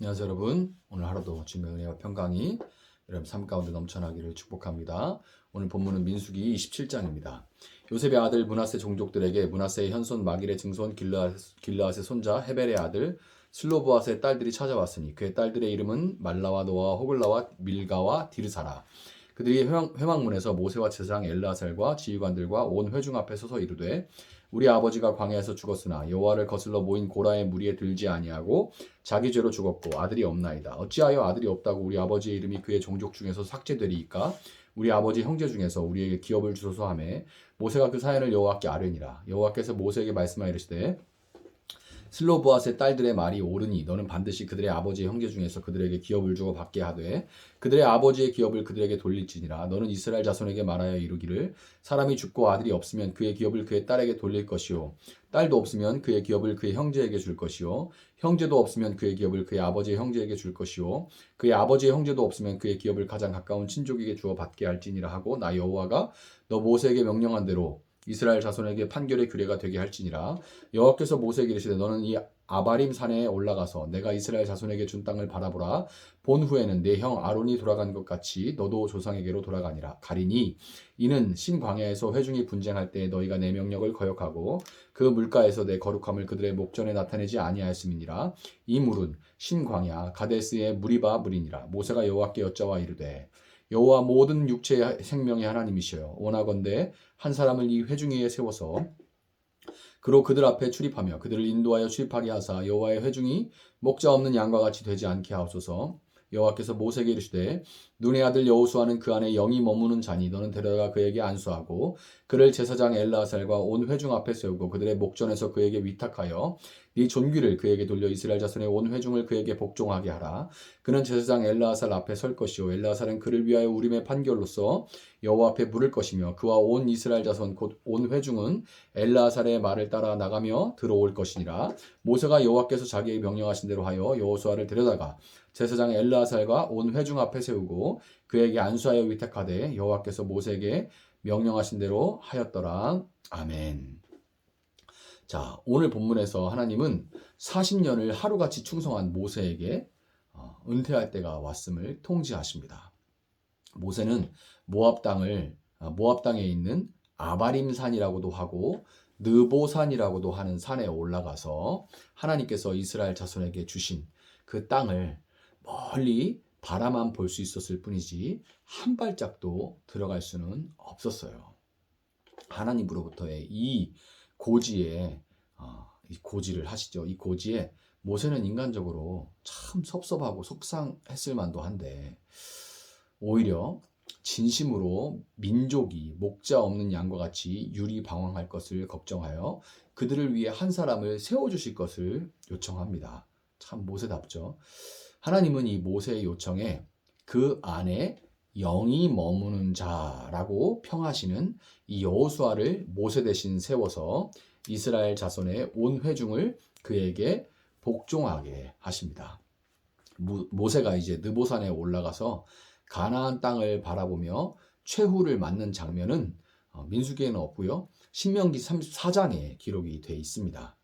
안녕하세요 여러분. 오늘 하루도 주님의 은혜와 평강이 여러분 삶 가운데 넘쳐나기를 축복합니다. 오늘 본문은 민수기 27장입니다. 요셉의 아들 므낫세 종족들에게 므낫세의 현손 마길의 증손 길르앗의 손자 헤벨의 아들 슬로브앗의 딸들이 찾아왔으니 그의 딸들의 이름은 말라와 노아와 호글라와 밀가와 디르사라. 그들이 회막문에서 모세와 제사장 엘르아살과 지휘관들과 온 회중 앞에 서서 이르되 우리 아버지가 광야에서 죽었으나 여호와를 거슬러 모인 고라의 무리에 들지 아니하고 자기 죄로 죽었고 아들이 없나이다. 어찌하여 아들이 없다고 우리 아버지의 이름이 그의 종족 중에서 삭제되리이까? 우리 아버지 형제 중에서 우리에게 기업을 주소서 하매 모세가 그 사연을 여호와께 아뢰니라. 여호와께서 모세에게 말씀하여 이르시되 슬로브앗의 딸들의 말이 옳으니 너는 반드시 그들의 아버지의 형제 중에서 그들에게 기업을 주고 받게 하되 그들의 아버지의 기업을 그들에게 돌릴지니라. 너는 이스라엘 자손에게 말하여 이루기를 사람이 죽고 아들이 없으면 그의 기업을 그의 딸에게 돌릴 것이요 딸도 없으면 그의 기업을 그의 형제에게 줄 것이요 형제도 없으면 그의 기업을 그의 아버지의 형제에게 줄 것이요 그의 아버지의 형제도 없으면 그의 기업을 가장 가까운 친족에게 주어 받게 할지니라 하고 나 여호와가 너 모세에게 명령한 대로 이스라엘 자손에게 판결의 규례가 되게 할지니라. 여호와께서 모세에게 이르시되 너는 이 아바림 산에 올라가서 내가 이스라엘 자손에게 준 땅을 바라보라. 본 후에는 내 형 아론이 돌아간 것 같이 너도 조상에게로 돌아가니라. 가리니 이는 신광야에서 회중이 분쟁할 때 너희가 내 명령을 거역하고 그 물가에서 내 거룩함을 그들의 목전에 나타내지 아니하였음이니라. 이 물은 신광야 가데스의 무리바 물이니라. 모세가 여호와께 여짜와 이르되 여호와 모든 육체의 생명의 하나님이시여 원하건대 한 사람을 이 회중 위에 세워서 그로 그들 앞에 출입하며 그들을 인도하여 출입하게 하사 여호와의 회중이 목자 없는 양과 같이 되지 않게 하옵소서. 여호와께서 모세에게 이르시되 눈의 아들 여호수아는 그 안에 영이 머무는 자니 너는 데려다가 그에게 안수하고 그를 제사장 엘르아살과 온 회중 앞에 세우고 그들의 목전에서 그에게 위탁하여 네 존귀를 그에게 돌려 이스라엘 자손의 온 회중을 그에게 복종하게 하라. 그는 제사장 엘르아살 앞에 설 것이요 엘르아살은 그를 위하여 우림의 판결로서 여호와 앞에 물을 것이며 그와 온 이스라엘 자손 곧 온 회중은 엘르아살의 말을 따라 나가며 들어올 것이니라. 모세가 여호와께서 자기에게 명령하신 대로 하여 여호수아를 데려다가 제사장 엘르아살과 온 회중 앞에 세우고 그에게 안수하여 위탁하되 여호와께서 모세에게 명령하신 대로 하였더라. 아멘. 자, 오늘 본문에서 하나님은 40년을 하루같이 충성한 모세에게 은퇴할 때가 왔음을 통지하십니다. 모세는 모압 땅에 있는 아바림산이라고도 하고 느보산이라고도 하는 산에 올라가서 하나님께서 이스라엘 자손에게 주신 그 땅을 멀리 바라만 볼 수 있었을 뿐이지 한 발짝도 들어갈 수는 없었어요. 하나님으로부터의 이 고지에 이 고지를 하시죠. 이 고지에 모세는 인간적으로 참 섭섭하고 속상했을 만도 한데 오히려 진심으로 민족이 목자 없는 양과 같이 유리방황할 것을 걱정하여 그들을 위해 한 사람을 세워주실 것을 요청합니다. 참 모세답죠. 하나님은 이 모세의 요청에 그 안에 영이 머무는 자라고 평하시는 이 여호수아를 모세 대신 세워서 이스라엘 자손의 온 회중을 그에게 복종하게 하십니다. 모세가 이제 느보산에 올라가서 가나안 땅을 바라보며 최후를 맞는 장면은 민수기에는 없고요. 신명기 34장에 기록이 되어 있습니다.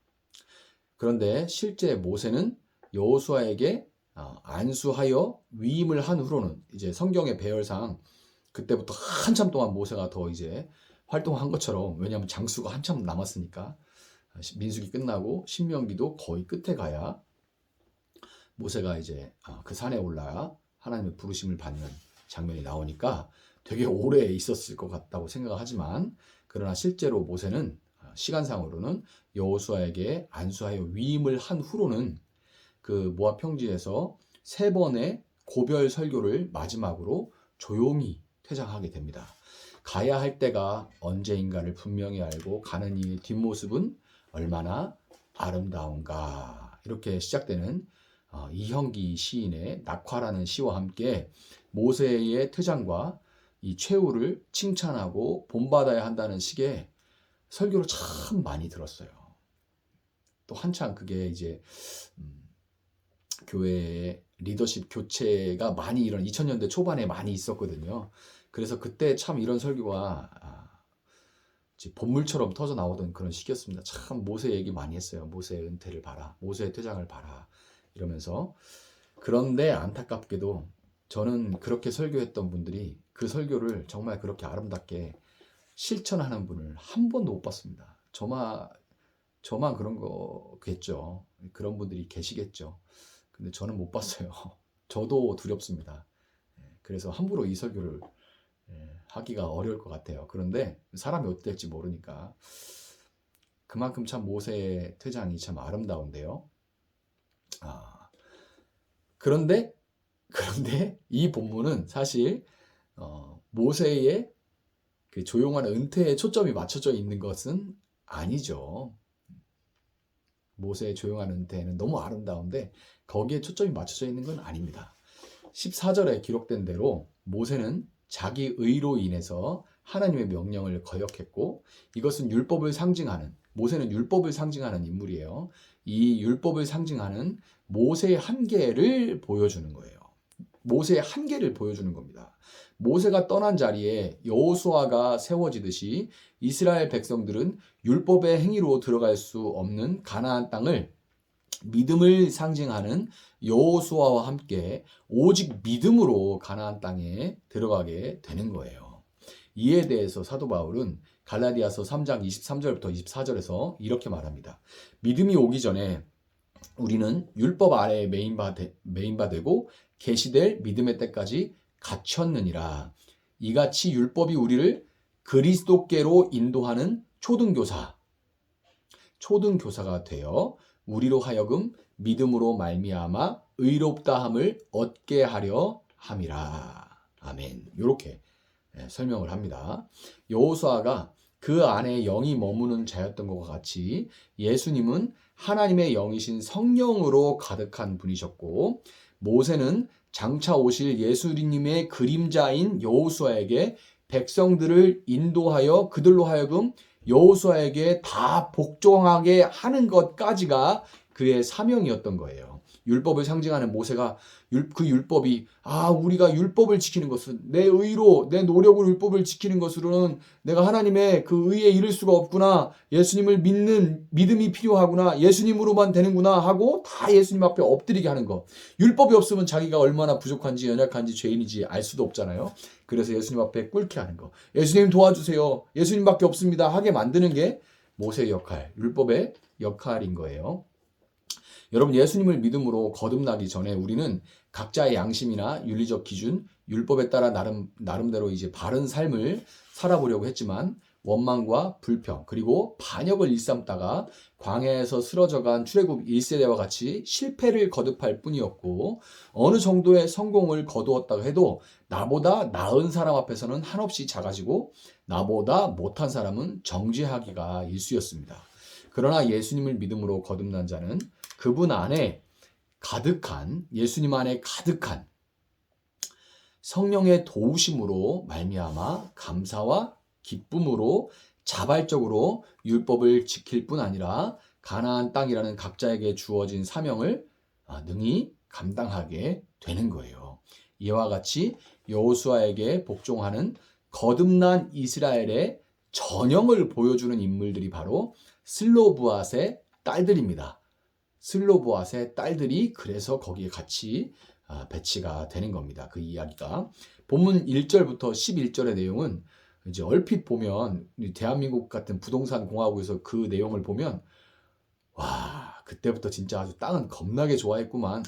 그런데 실제 모세는 여호수아에게 안수하여 위임을 한 후로는 이제 성경의 배열상 그때부터 한참 동안 모세가 더 이제 활동한 것처럼 왜냐하면 장수가 한참 남았으니까 민수기 끝나고 신명기도 거의 끝에 가야 모세가 이제 그 산에 올라 하나님의 부르심을 받는 장면이 나오니까 되게 오래 있었을 것 같다고 생각하지만 그러나 실제로 모세는 시간상으로는 여호수아에게 안수하여 위임을 한 후로는 그 모압 평지에서 3번의 고별 설교를 마지막으로 조용히 퇴장하게 됩니다. 가야 할 때가 언제인가를 분명히 알고 가는 이 뒷모습은 얼마나 아름다운가. 이렇게 시작되는 이형기 시인의 낙화라는 시와 함께 모세의 퇴장과 이 최후를 칭찬하고 본받아야 한다는 식의 설교를 참 많이 들었어요. 또 한창 그게 이제 교회의 리더십 교체가 많이 이런 2000년대 초반에 많이 있었거든요. 그래서 그때 참 이런 설교가 본물처럼 터져 나오던 그런 시기였습니다. 참 모세 얘기 많이 했어요. 모세의 은퇴를 봐라. 모세의 퇴장을 봐라. 이러면서 그런데 안타깝게도 저는 그렇게 설교했던 분들이 그 설교를 정말 그렇게 아름답게 실천하는 분을 한 번도 못 봤습니다. 저만 그런 거겠죠. 그런 분들이 계시겠죠. 근데 저는 못 봤어요. 저도 두렵습니다. 그래서 함부로 이 설교를 하기가 어려울 것 같아요. 그런데 사람이 어떻게 될지 모르니까 그만큼 참 모세의 퇴장이 참 아름다운데요. 그런데 이 본문은 사실 모세의 그 조용한 은퇴에 초점이 맞춰져 있는 것은 아니죠. 모세의 조용한 은퇴는 너무 아름다운데 거기에 초점이 맞춰져 있는 건 아닙니다. 14절에 기록된 대로 모세는 자기 의로 인해서 하나님의 명령을 거역했고, 이것은 모세는 율법을 상징하는 인물이에요. 이 율법을 상징하는 모세의 한계를 보여주는 거예요. 모세의 한계를 보여주는 겁니다. 모세가 떠난 자리에 여호수아가 세워지듯이 이스라엘 백성들은 율법의 행위로 들어갈 수 없는 가나안 땅을 믿음을 상징하는 여호수아와 함께 오직 믿음으로 가나안 땅에 들어가게 되는 거예요. 이에 대해서 사도 바울은 갈라디아서 3장 23절부터 24절에서 이렇게 말합니다. 믿음이 오기 전에 우리는 율법 아래에 메인바 되고 계시될 믿음의 때까지 갇혔느니라. 이같이 율법이 우리를 그리스도께로 인도하는 초등교사가 되어 우리로 하여금 믿음으로 말미암아 의롭다함을 얻게 하려 함이라. 아멘. 이렇게 설명을 합니다. 여호수아가 그 안에 영이 머무는 자였던 것과 같이 예수님은 하나님의 영이신 성령으로 가득한 분이셨고, 모세는 장차 오실 예수님의 그림자인 여호수아에게 백성들을 인도하여 그들로 하여금 여호수아에게 다 복종하게 하는 것까지가 그의 사명이었던 거예요. 율법을 상징하는 모세가 그 율법이 우리가 율법을 지키는 것은 내 의로 내 노력으로 율법을 지키는 것으로는 내가 하나님의 그 의에 이를 수가 없구나. 예수님을 믿는 믿음이 필요하구나. 예수님으로만 되는구나 하고 다 예수님 앞에 엎드리게 하는 거. 율법이 없으면 자기가 얼마나 부족한지 연약한지 죄인인지 알 수도 없잖아요. 그래서 예수님 앞에 꿇게 하는 거. 예수님 도와주세요. 예수님밖에 없습니다. 하게 만드는 게 모세의 역할, 율법의 역할인 거예요. 여러분, 예수님을 믿음으로 거듭나기 전에 우리는 각자의 양심이나 윤리적 기준, 율법에 따라 나름대로 이제 바른 삶을 살아보려고 했지만 원망과 불평 그리고 반역을 일삼다가 광야에서 쓰러져간 출애굽 1세대와 같이 실패를 거듭할 뿐이었고, 어느 정도의 성공을 거두었다고 해도 나보다 나은 사람 앞에서는 한없이 작아지고 나보다 못한 사람은 정죄하기가 일쑤였습니다. 그러나 예수님을 믿음으로 거듭난 자는 그분 안에 예수님 안에 가득한 성령의 도우심으로 말미암아 감사와 기쁨으로 자발적으로 율법을 지킬 뿐 아니라 가나안 땅이라는 각자에게 주어진 사명을 능히 감당하게 되는 거예요. 이와 같이 여호수아에게 복종하는 거듭난 이스라엘의 전형을 보여주는 인물들이 바로 슬로브앗의 딸들입니다. 슬로브앗의 딸들이 그래서 거기에 같이 배치가 되는 겁니다. 그 이야기가. 본문 1절부터 11절의 내용은 이제 얼핏 보면 대한민국 같은 부동산 공화국에서 그 내용을 보면 그때부터 진짜 아주 땅은 겁나게 좋아했구만.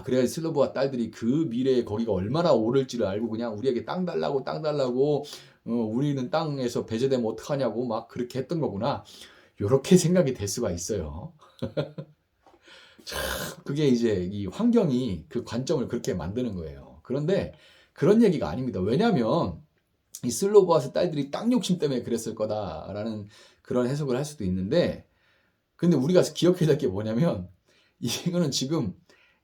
그래야 슬로브앗 딸들이 그 미래에 거기가 얼마나 오를지를 알고 그냥 우리에게 땅 달라고 우리는 땅에서 배제되면 어떡하냐고 막 그렇게 했던 거구나. 이렇게 생각이 될 수가 있어요. 참, 그게 이제 이 환경이 그 관점을 그렇게 만드는 거예요. 그런데 그런 얘기가 아닙니다. 왜냐하면 이 슬로브앗의 딸들이 땅 욕심 때문에 그랬을 거다라는 그런 해석을 할 수도 있는데, 근데 우리가 기억해야 될 게 뭐냐면 이거는 지금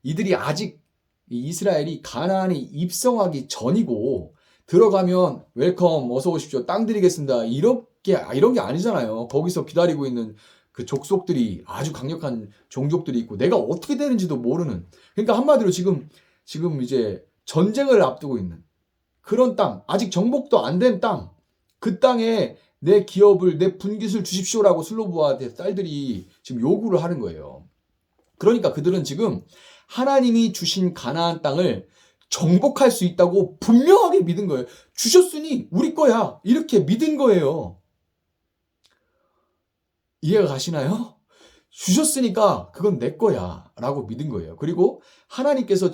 이들이 아직 이스라엘이 가나안에 입성하기 전이고 들어가면 웰컴 어서 오십시오 땅 드리겠습니다 이런 게 아니잖아요. 거기서 기다리고 있는 그 족속들이 아주 강력한 종족들이 있고 내가 어떻게 되는지도 모르는, 그러니까 한마디로 지금 이제 전쟁을 앞두고 있는 그런 땅, 아직 정복도 안 된 땅, 그 땅에 내 기업을 내 분깃을 주십시오라고 슬로브앗의 딸들이 지금 요구를 하는 거예요. 그러니까 그들은 지금 하나님이 주신 가나안 땅을 정복할 수 있다고 분명하게 믿은 거예요. 주셨으니 우리 거야. 이렇게 믿은 거예요. 이해가 가시나요? 주셨으니까 그건 내 거야 라고 믿은 거예요. 그리고 하나님께서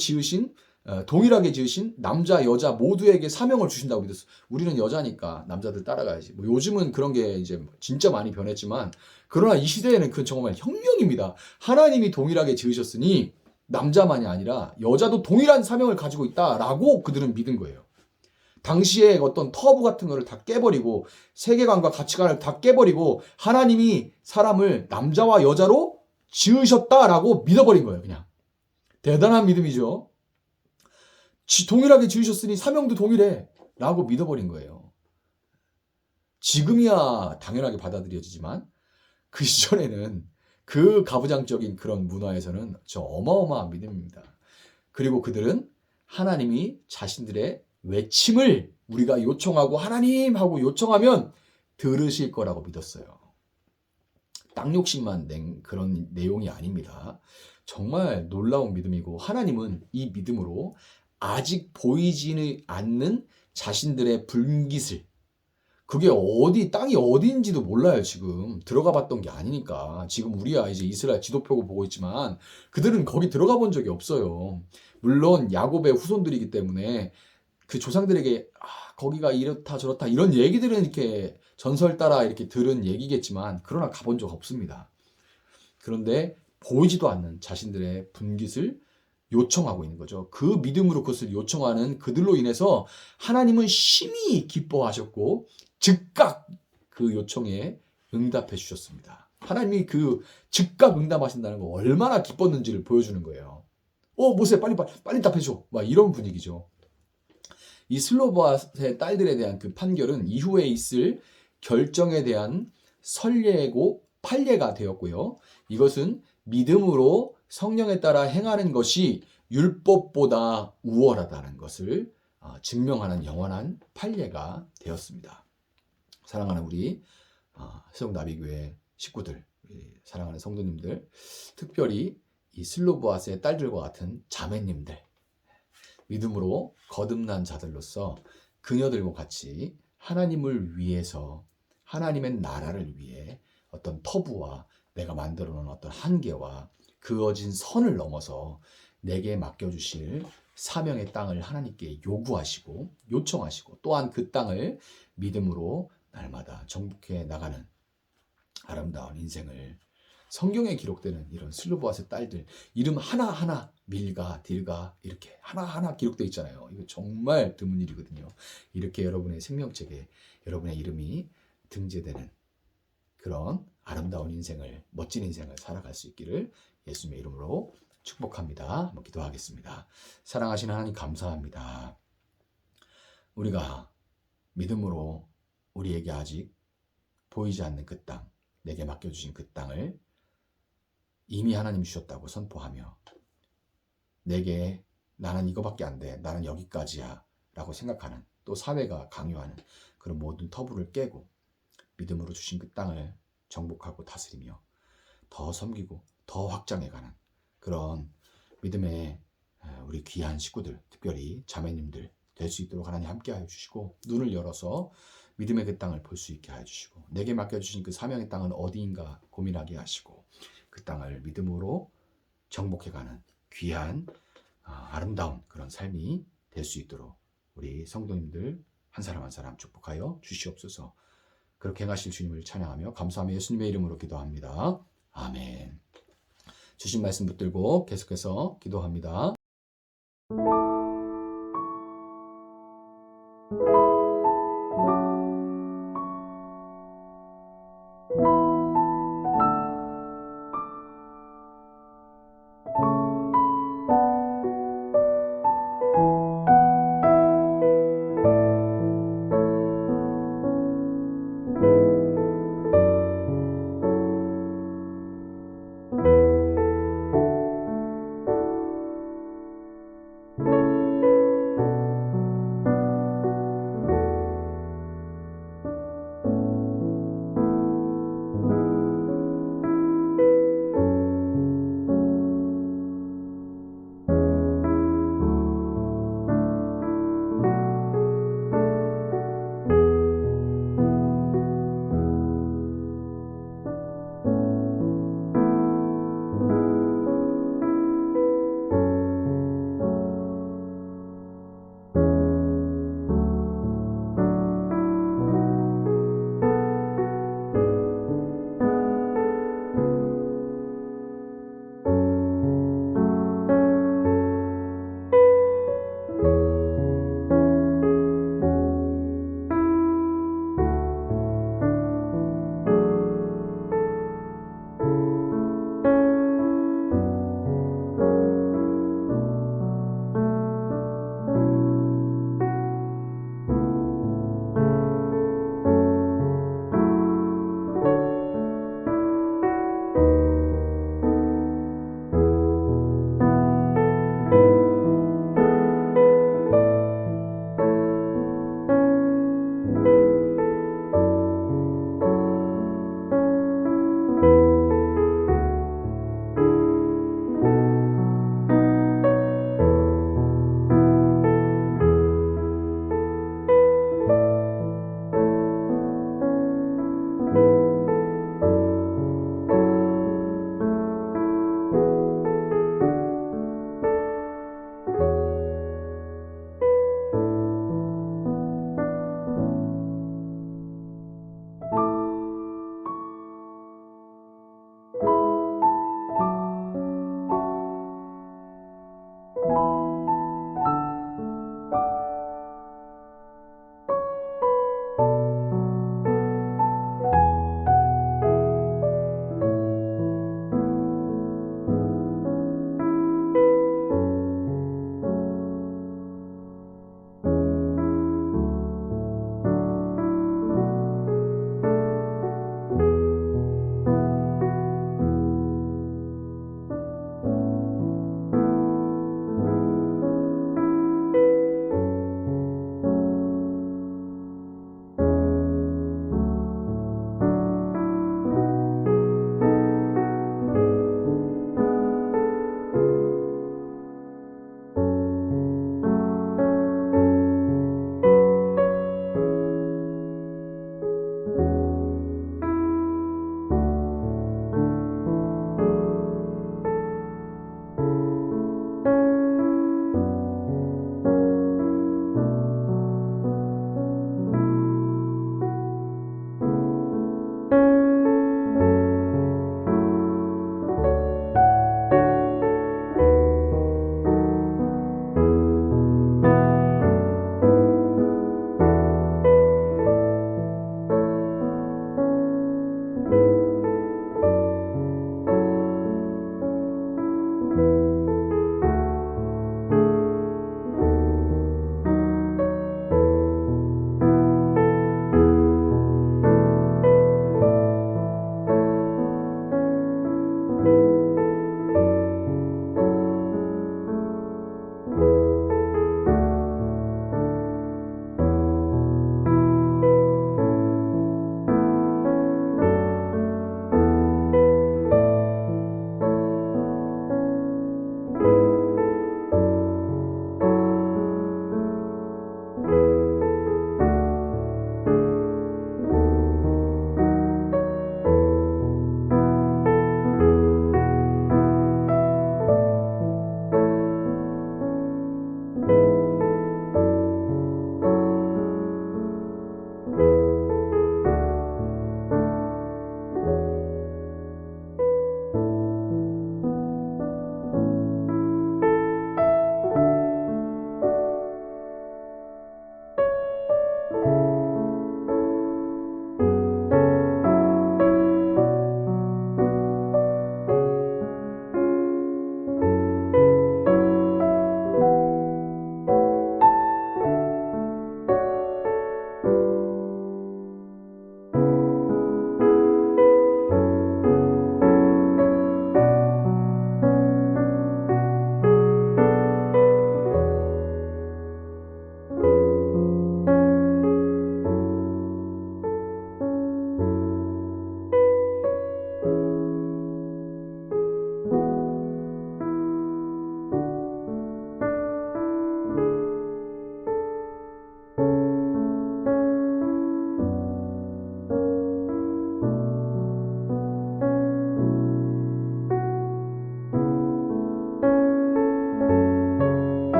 동일하게 지으신 남자 여자 모두에게 사명을 주신다고 믿었어요. 우리는 여자니까 남자들 따라가야지. 뭐 요즘은 그런 게 이제 진짜 많이 변했지만, 그러나 이 시대에는 그건 정말 혁명입니다. 하나님이 동일하게 지으셨으니 남자만이 아니라 여자도 동일한 사명을 가지고 있다라고 그들은 믿은 거예요. 당시에 어떤 터부 같은 거를 다 깨버리고 세계관과 가치관을 다 깨버리고 하나님이 사람을 남자와 여자로 지으셨다라고 믿어버린 거예요. 그냥 대단한 믿음이죠. 동일하게 지으셨으니 사명도 동일해 라고 믿어버린 거예요. 지금이야 당연하게 받아들여지지만 그 시절에는, 그 가부장적인 그런 문화에서는 저 어마어마한 믿음입니다. 그리고 그들은 하나님이 자신들의 외침을 우리가 요청하고 하나님 하고 요청하면 들으실 거라고 믿었어요. 땅 욕심만 낸 그런 내용이 아닙니다. 정말 놀라운 믿음이고, 하나님은 이 믿음으로 아직 보이지는 않는 자신들의 불깃을, 그게 땅이 어디인지도 몰라요. 지금 들어가 봤던 게 아니니까. 지금 우리야 이제 이스라엘 지도표고 보고 있지만 그들은 거기 들어가 본 적이 없어요. 물론 야곱의 후손들이기 때문에 그 조상들에게 거기가 이렇다 저렇다 이런 얘기들은 이렇게 전설 따라 이렇게 들은 얘기겠지만, 그러나 가본 적 없습니다. 그런데 보이지도 않는 자신들의 분깃을 요청하고 있는 거죠. 그 믿음으로 그것을 요청하는 그들로 인해서 하나님은 심히 기뻐하셨고 즉각 그 요청에 응답해 주셨습니다. 하나님이 그 즉각 응답하신다는 거 얼마나 기뻤는지를 보여주는 거예요. 모세 빨리 답해줘. 막 이런 분위기죠. 이 슬로바의 딸들에 대한 그 판결은 이후에 있을 결정에 대한 선례고 판례가 되었고요. 이것은 믿음으로 성령에 따라 행하는 것이 율법보다 우월하다는 것을 증명하는 영원한 판례가 되었습니다. 사랑하는 우리 세종나비교회 식구들, 사랑하는 성도님들, 특별히 이 슬로보아스의 딸들과 같은 자매님들, 믿음으로 거듭난 자들로서 그녀들과 같이 하나님을 위해서, 하나님의 나라를 위해 어떤 터부와 내가 만들어 놓은 어떤 한계와 그어진 선을 넘어서 내게 맡겨주실 사명의 땅을 하나님께 요구하시고 요청하시고, 또한 그 땅을 믿음으로 날마다 정복해 나가는 아름다운 인생을, 성경에 기록되는 이런 슬로보아스의 딸들 이름 하나하나, 밀가, 딜가 이렇게 하나하나 기록되어 있잖아요. 이거 정말 드문 일이거든요. 이렇게 여러분의 생명책에 여러분의 이름이 등재되는 그런 아름다운 인생을, 멋진 인생을 살아갈 수 있기를 예수님의 이름으로 축복합니다. 한번 기도하겠습니다. 사랑하시는 하나님 감사합니다. 우리가 믿음으로 우리에게 아직 보이지 않는 그 땅, 내게 맡겨주신 그 땅을 이미 하나님 주셨다고 선포하며, 내게 나는 이거밖에 안 돼, 나는 여기까지야 라고 생각하는, 또 사회가 강요하는 그런 모든 터부를 깨고 믿음으로 주신 그 땅을 정복하고 다스리며 더 섬기고 더 확장해가는 그런 믿음의 우리 귀한 식구들, 특별히 자매님들 될 수 있도록 하나님 함께하여 주시고, 눈을 열어서 믿음의 그 땅을 볼 수 있게 하여 주시고, 내게 맡겨주신 그 사명의 땅은 어디인가 고민하게 하시고, 그 땅을 믿음으로 정복해가는 귀한 아름다운 그런 삶이 될 수 있도록 우리 성도님들 한 사람 한 사람 축복하여 주시옵소서. 그렇게 행하실 주님을 찬양하며 감사하며 예수님의 이름으로 기도합니다. 아멘. 주신 말씀 붙들고 계속해서 기도합니다. 주